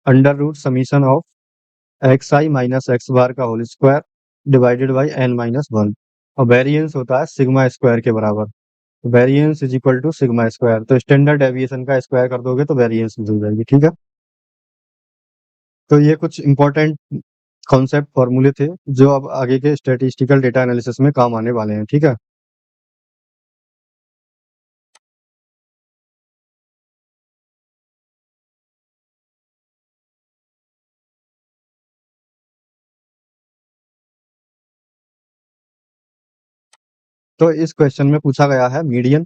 under root summation of x I minus x bar का whole square divided by n-1, और वेरिएंस होता है सिग्मा स्क्वायर के बराबर, variance is equal to sigma square. तो स्टैंडर्ड डेविएशन का स्क्वायर कर दोगे तो वेरिएंस मिल जाएगी। ठीक है, तो ये कुछ इंपॉर्टेंट कॉन्सेप्ट फॉर्मूले थे जो अब आगे के स्टैटिस्टिकल डेटा एनालिसिस में काम आने वाले हैं। ठीक है, तो इस क्वेश्चन में पूछा गया है मीडियन।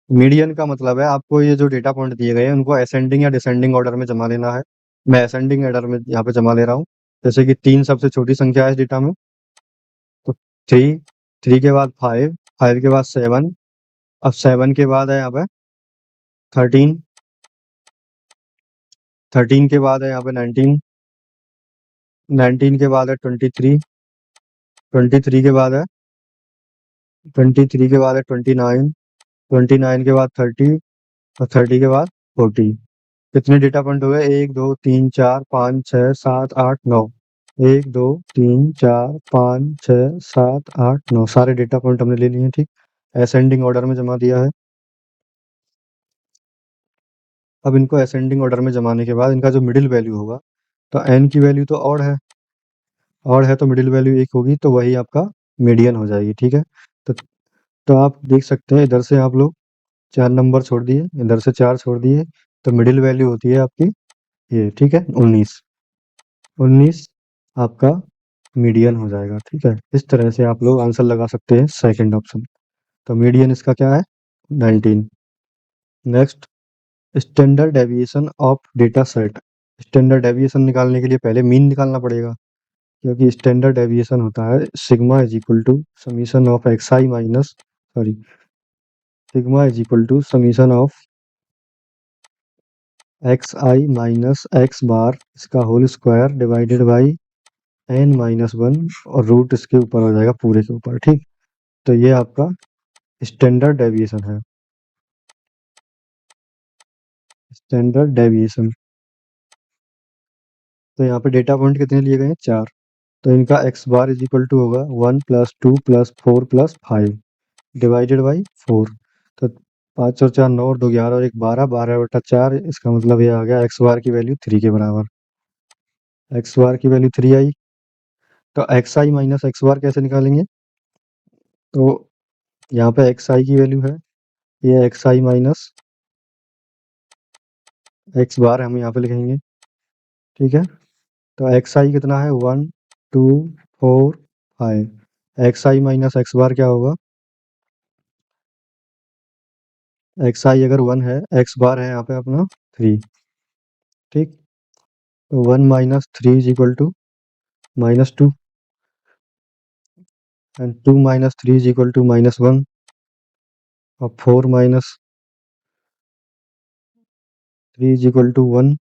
मीडियन का मतलब है आपको ये जो डेटा पॉइंट दिए गए हैं उनको असेंडिंग या डिसेंडिंग ऑर्डर में जमा लेना है। मैं असेंडिंग ऑर्डर में यहाँ पे जमा ले रहा हूँ, जैसे कि 3 सबसे छोटी संख्या है इस डेटा में, तो 3, 3 के बाद 5, 5 के बाद 7, अब 7 के बाद है यहाँ पे 13, 13 के बाद है यहाँ पे 19, 19 के बाद है 23, 23 के बाद है 23 के बाद है 29, 29 के बाद 30 और 30 के बाद 40। कितने डेटा पॉइंट हो गए? 1 2 3 4 5 6 7 8 9। 1 2 3 4 5 6 7 8 9 सारे डेटा पॉइंट हमने ले लिए हैं। ठीक, असेंडिंग ऑर्डर में जमा दिया है। अब इनको असेंडिंग ऑर्डर में जमाने के बाद इनका जो मिडिल वैल्यू होगा, तो एन की वैल्यू तो ऑड है तो मिडिल वैल्यू 1 होगी, तो वही आपका मीडियन हो जाएगी। ठीक है, तो तो आप देख सकते हैं इधर से आप लोग 4 नंबर छोड़ दिए, इधर से 4 छोड़ दिए, तो मिडिल वैल्यू होती है आपकी ये। ठीक है, 19, 19 आपका मीडियन हो जाएगा। ठीक है, इस तरह से आप लोग आंसर लगा सकते हैं सेकंड ऑप्शन। तो मीडियन इसका क्या है? 19। Next, standard deviation of data set. Standard deviation निकालने के लिए पहले मीन निकालना पड़ेगा, क्योंकि स्टैंडर्ड डेविएशन होता है sigma is equal to summation of x I minus sorry sigma is equal to summation of x I minus x bar इसका whole square divided by n-1 और रूट इसके ऊपर हो जाएगा पूरे के ऊपर। ठीक, तो ये आपका स्टैंडर्ड डेविएशन है। स्टैंडर्ड डेविएशन, तो यहाँ पे डेटा पॉइंट कितने लिए गए हैं? 4। तो इनका x bar is equal to होगा 1 + 2 + 4 + 5 डिवाइडेड बाई 4। तो 5 और 4 9 और 2 11 और 1 12, 12/4। इसका मतलब ये आ गया एक्स बार की वैल्यू 3 के बराबर। एक्स बार की वैल्यू 3 आई, तो एक्स आई माइनस एक्स बार कैसे निकालेंगे? तो यहाँ पे एक्स आई की वैल्यू है, ये एक्स आई माइनस एक्स बार हम यहाँ पे लिखेंगे। ठीक है, तो एक्स आई कितना है? 1 2 4 5। एक्स आई माइनस एक्स बार क्या होगा? एक्स आई अगर 1 है, एक्स बार है यहाँ पे अपना 3। ठीक, तो 1 - 3 is equal to -2 and 2 - 3 is equal to -1 और 4 - 3 इज इक्वल टू 1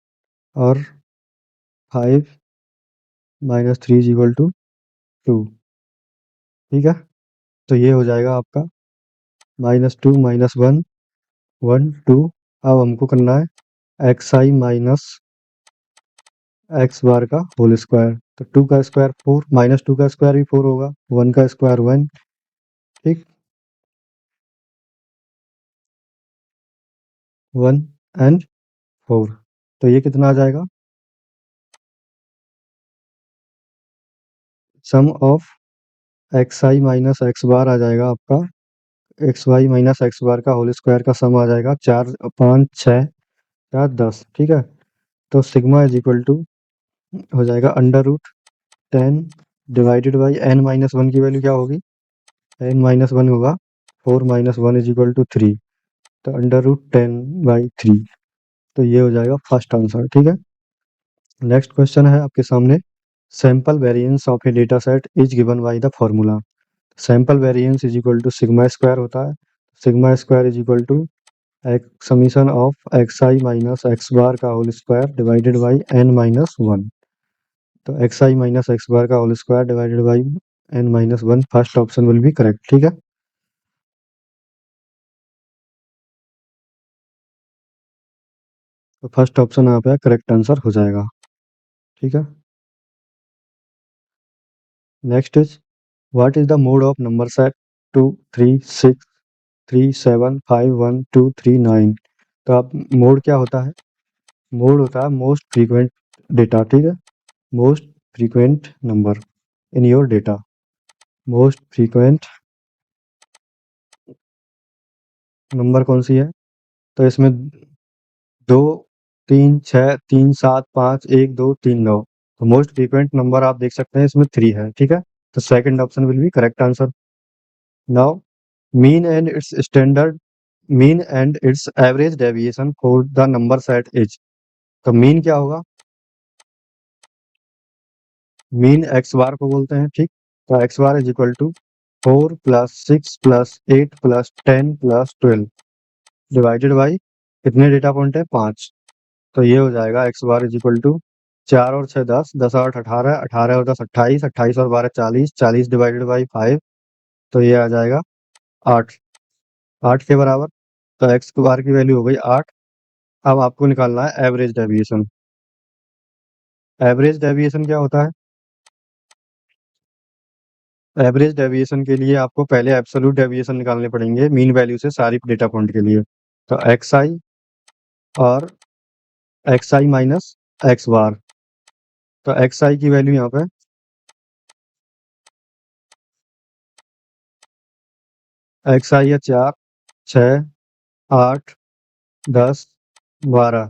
और 5 - 3 इज इक्वल टू 2। ठीक है, तो ये हो जाएगा आपका -2 -1 1 2। अब हमको करना है एक्स आई माइनस एक्स बार का होल स्क्वायर। तो 2 का स्क्वायर 4, -2 का स्क्वायर भी 4 होगा, 1 का स्क्वायर 1। ठीक, 1 एंड 4, तो ये कितना आ जाएगा? Sum of x I minus x bar आ जाएगा आपका, X Y minus x bar का होल स्क्वायर का सम आ जाएगा 4 5 6 4 10। ठीक है, तो सिग्मा इज इक्वल टू हो जाएगा √10 डिवाइडेड बाई n-1 की वैल्यू क्या होगी? n-1 होगा 4 - 1 इज इक्वल टू 3, तो √10/3। तो ये हो जाएगा फर्स्ट आंसर। ठीक है, नेक्स्ट क्वेश्चन है आपके सामने, sample variance of a data set is given by the formula. Sample variance is equal to sigma square होता है, sigma square is equal to summation of x I minus x bar का whole square divided by n-1। तो x आई minus x bar का whole square divided by n-1, first option will be correct. ठीक है, तो first option यहाँ पे correct answer हो जाएगा। ठीक है, next is what is the mode of number set 2 3 6 3 7 5 1 2 3 9। तो आप मोड क्या होता है? मोड होता है मोस्ट फ्रीक्वेंट डेटा। ठीक है, most frequent number in your data. Most frequent number कौन सी है? तो इसमें 2 3 6 3 7 5 1 2 3 9। तो मोस्ट फ्रीक्वेंट नंबर आप देख सकते हैं इसमें 3 है। ठीक है, तो second option will be correct answer. Now mean and it's standard mean and it's average deviation for the number set is. तो मीन क्या होगा? मीन एक्स बार को बोलते हैं। ठीक, तो x bar is equal to 4 + 6 + 8 + 10 + 12 divided by कितने data point है? 5। तो ये हो जाएगा x bar is equal to 4 और 6 10, 10 और 8 18, 18 और 10 28, 28 और 12 40, 40 डिवाइडेड बाई 5। तो ये आ जाएगा 8, 8 के बराबर। तो एक्स बार की वैल्यू हो गई 8। अब आपको निकालना है एवरेज डेविएशन। एवरेज डेविएशन क्या होता है? एवरेज डेविएशन के लिए आपको पहले एब्सोल्यूट डेविएशन निकालने पड़ेंगे मीन वैल्यू से सारी डेटा पॉइंट के लिए। तो एक्स आई और एक्स आई माइनस एक्स बार। तो एक्स आई की वैल्यू यहाँ पे एक्स आई है 4, 6, 8, 10, 12।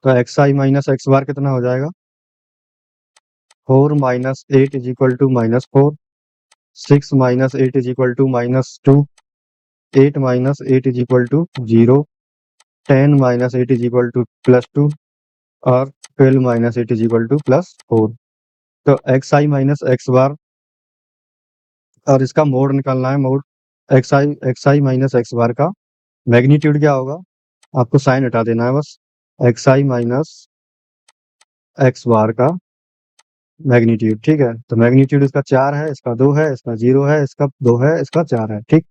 तो एक्स आई माइनस एक्स बार कितना हो जाएगा? 4 minus 8 is equal to -4, 6 minus 8 is equal to -2, 8 minus 8 is equal to 0, 10 minus 8 is equal to +2 और 12 माइनस 8 इज इक्वल टू +4। तो एक्स आई माइनस एक्स बार और इसका मोड निकालना है। मोड एक्स आई minus x bar का मैग्नीट्यूड क्या होगा? आपको साइन हटा देना है बस। एक्स आई माइनस एक्स बार का मैग्नीट्यूड, ठीक है। तो मैग्नीट्यूड इसका 4 है, इसका 2 है, इसका 0 है, इसका 2 है, इसका 4 है, ठीक।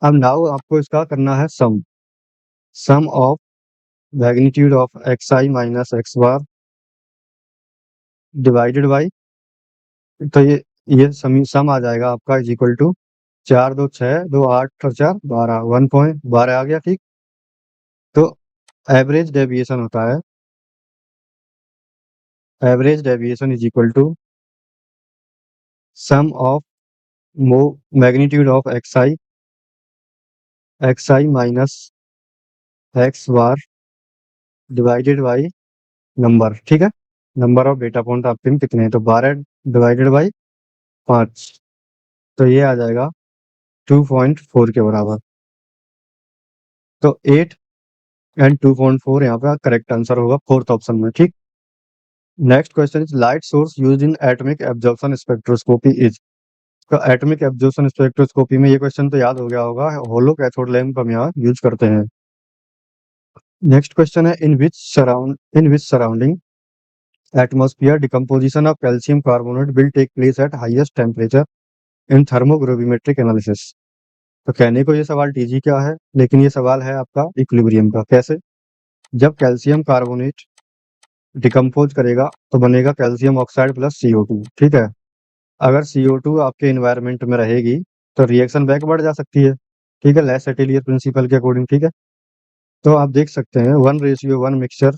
अब नाउ आपको इसका करना है sum of magnitude of x I minus x bar divided by. तो ये सम आ जाएगा आपका इज इक्वल टू 4 2 6 2 8 और 4 12, 1.12 आ गया, ठीक। तो एवरेज डेविएशन होता है, average deviation is equal to sum of magnitude of x I minus x bar divided by number, ठीक है। नंबर ऑफ डेटा पॉइंट आपके में कितने हैं? तो 12 डिवाइडेड बाई 5। तो ये आ जाएगा 2.4 के बराबर। तो 8 एंड 2.4 यहाँ पे करेक्ट आंसर होगा फोर्थ ऑप्शन में, ठीक। Next question is light source used in atomic absorption spectroscopy is. तो एटॉमिक एब्जॉर्प्शन स्पेक्ट्रोस्कोपी में ये क्वेश्चन तो याद हो गया होगा, होलो कैथोड लैंप हम यहाँ यूज करते हैं। नेक्स्ट क्वेश्चन है in which surrounding atmosphere decomposition of calcium carbonate will take place at highest temperature in thermogravimetric analysis. तो कहने को ये सवाल टीजी क्या है, लेकिन ये सवाल है आपका इक्विलिब्रियम का। कैसे? जब कैल्शियम कार्बोनेट डिकम्पोज करेगा तो बनेगा कैल्शियम ऑक्साइड प्लस CO2, ठीक है। अगर CO2 आपके इन्वायरमेंट में रहेगी तो रिएक्शन बैक बढ़ जा सकती है, ठीक है, लेस एटेलियर प्रिंसिपल के अकॉर्डिंग, ठीक है। तो आप देख सकते हैं 1:1 mixture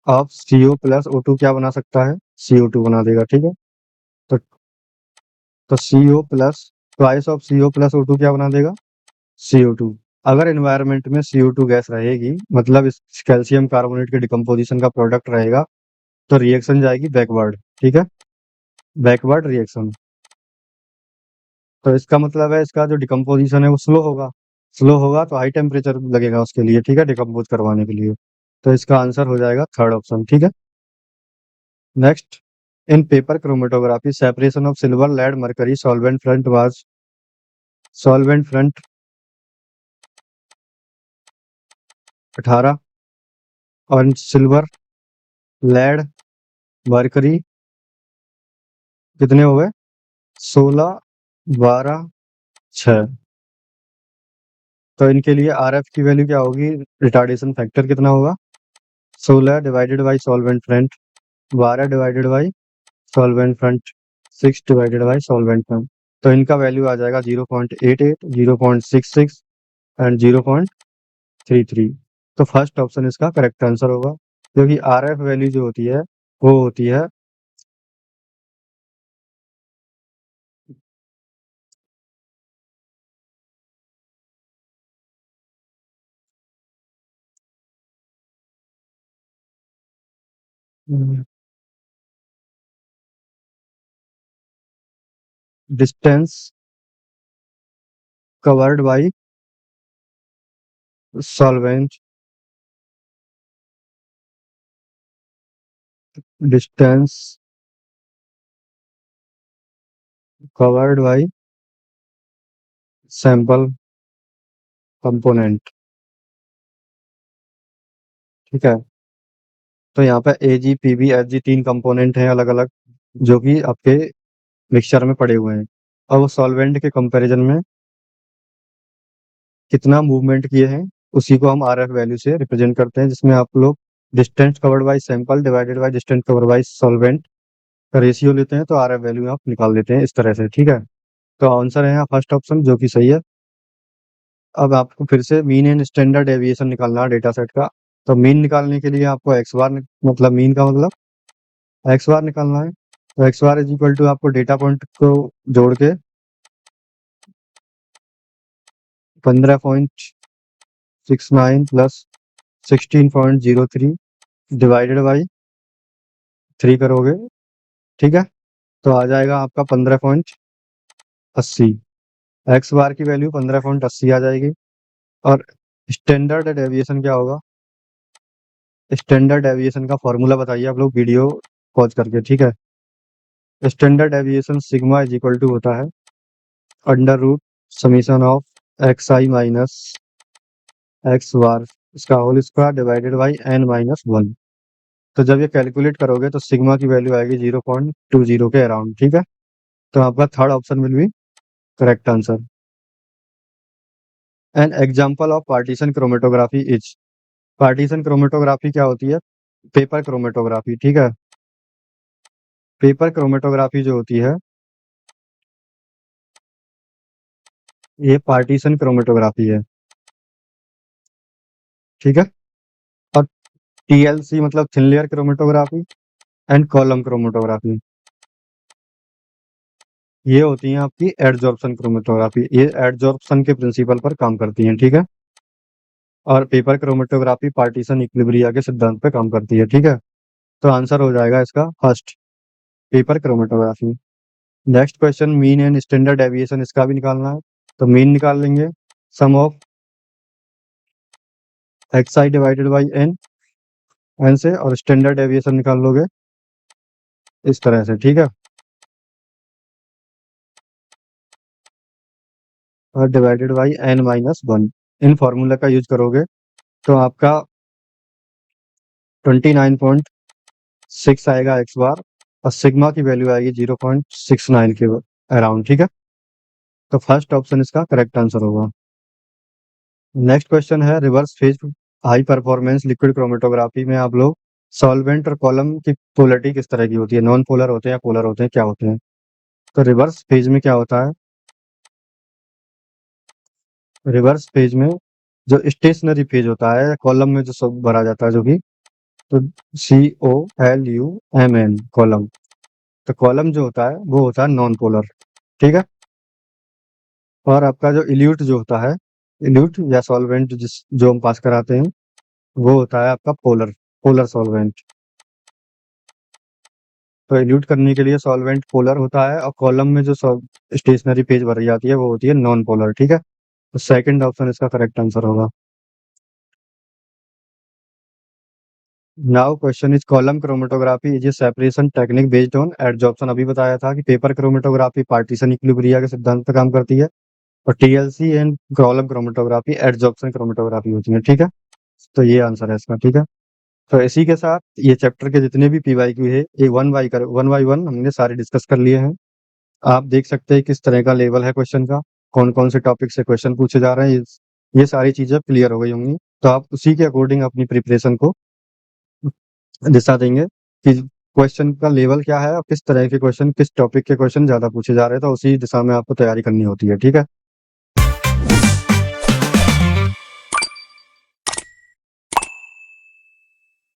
of CO plus O2 क्या बना सकता है? CO2 बना देगा, ठीक है। तो CO plus twice of CO plus O2 क्या बना देगा? CO2। अगर एनवायरनमेंट में CO2 गैस रहेगी, मतलब इस कैल्शियम कार्बोनेट के डिकम्पोजिशन का प्रोडक्ट रहेगा, तो रिएक्शन जाएगी बैकवर्ड, ठीक है, बैकवर्ड रिएक्शन। तो इसका मतलब है इसका जो डिकम्पोजिशन है वो स्लो होगा तो हाई टेम्परेचर लगेगा उसके लिए, ठीक है, डिकम्पोज करवाने के लिए। तो इसका आंसर हो जाएगा थर्ड ऑप्शन, ठीक है। Next, in paper chromatography separation of silver lead mercury solvent front 18 और सिल्वर लेड मरकरी कितने हो गए? 16, 12, 6। तो इनके लिए RF की वैल्यू क्या होगी? रिटार्डेशन फैक्टर कितना होगा? 16 divided by solvent front, 12 divided by solvent front, 6 divided by solvent front. तो इनका वैल्यू आ जाएगा 0.88, 0.66 एंड 0.33। तो फर्स्ट ऑप्शन इसका करेक्ट आंसर होगा, क्योंकि RF वैल्यू जो होती है वो होती है distance covered by solvent, distance covered by sample, component, ठीक है। तो यहाँ पे AG, PB, FG 3 कंपोनेंट हैं अलग अलग, जो कि आपके मिक्सचर में पड़े हुए हैं। और वो सॉल्वेंट के कंपैरिजन में कितना मूवमेंट किए हैं उसी को हम RF वैल्यू से रिप्रेजेंट करते हैं, जिसमें आप लोग distance covered by sample divided by distance covered by solvent का रेशियो लेते हैं, तो RF वैल्यू आप निकाल देते हैं इस तरह से, ठीक है। तो आंसर है यहाँ फर्स्ट ऑप्शन, जो कि सही है। अब आपको फिर से मीन एंड स्टैंडर्ड डेविएशन निकालना है डेटा सेट का। तो मीन निकालने के लिए आपको एक्स बार, मतलब मीन का मतलब एक्स बार निकालना है। तो x bar is equal to आपको डेटा पॉइंट को जोड़ के 15.69 प्लस 16.03 डिवाइडेड बाई 3 करोगे, ठीक है। तो आ जाएगा आपका 15.80। एक्स बार की वैल्यू 15.80 आ जाएगी। और स्टैंडर्ड डेविएशन क्या होगा? स्टैंडर्ड डेविएशन का फॉर्मूला बताइए आप लोग वीडियो पॉज करके, ठीक है। Standard deviation sigma is equal to होता है under root summation of x I minus x bar इसका whole square divided by n-1। तो जब ये कैलकुलेट करोगे तो सिग्मा की वैल्यू आएगी 0.20 के अराउंड, ठीक है। तो आपका third option will be correct answer. An example of partition chromatography is, partition chromatography क्या होती है? पेपर क्रोमेटोग्राफी, ठीक है। पेपर क्रोमेटोग्राफी जो होती है ये पार्टीशन क्रोमेटोग्राफी है, ठीक है। और TLC मतलब thin layer chromatography and column chromatography, ये होती हैं आपकी एडजॉर्प्शन क्रोमेटोग्राफी। ये एडजॉर्प्शन के प्रिंसिपल पर काम करती हैं, ठीक है। और पेपर क्रोमेटोग्राफी पार्टीशन इक्विलिब्रिया के सिद्धांत पे काम करती है, ठीक है। तो आंसर हो जाएगा इसका first, paper chromatography. Next question, mean and standard deviation, इसका भी निकालना है। तो मीन निकाल लेंगे sum of x I divided by N से, और स्टैंडर्ड डेविएशन निकाल लोगे इस तरह से, ठीक है। और divided by n-1 in formula का यूज करोगे तो आपका 29.6 आएगा एक्स बार, और सिग्मा की वैल्यू आएगी 0.69 के अराउंड, ठीक है। तो फर्स्ट ऑप्शन इसका करेक्ट आंसर होगा। नेक्स्ट क्वेश्चन है reverse phase high performance liquid chromatography में आप लोग सॉल्वेंट और कॉलम की पोलरिटी किस तरह की होती है? नॉन पोलर होते हैं या पोलर होते हैं, क्या होते हैं? तो रिवर्स फेज में क्या होता है? रिवर्स फेज में जो स्टेशनरी फेज होता है, कॉलम में जो सब भरा जाता है, जो कि तो COLUMN कॉलम, तो कॉलम जो होता है वो होता है नॉन पोलर, ठीक है। और आपका जो इल्यूट जो होता है, इल्यूट या सॉल्वेंट जिस जो हम पास कराते हैं, वो होता है आपका पोलर, पोलर सॉल्वेंट। तो इल्यूट करने के लिए सॉल्वेंट पोलर होता है, और कॉलम में जो स्टेशनरी फेज भरी जाती है वो होती है नॉन पोलर, ठीक है। तो सेकंड ऑप्शन इसका करेक्ट आंसर होगा। Now question is column chromatography is a separation technique based on adsorption. अभी बताया था कि पेपर क्रोमेटोग्राफी पार्टीशन इक्विलिब्रिया के सिद्धांत पर काम करती है, और TLC and column chromatography adsorption chromatography होती है, ठीक है। तो ये आंसर है इसका, ठीक है। तो इसी के साथ ये चैप्टर के जितने भी PYQ है ये वन बाई वन हमने सारे डिस्कस कर लिए हैं। आप देख सकते हैं किस तरह का लेवल है क्वेश्चन का, कौन कौन से टॉपिक से क्वेश्चन पूछे जा रहे हैं, ये सारी चीजें क्लियर हो गई होंगी। तो आप उसी के अकॉर्डिंग अपनी प्रिपरेशन को दिशा देंगे कि क्वेश्चन का लेवल क्या है और किस तरह के क्वेश्चन, किस टॉपिक के क्वेश्चन ज्यादा पूछे जा रहे हैं, तो उसी दिशा में आपको तैयारी करनी होती है, ठीक है।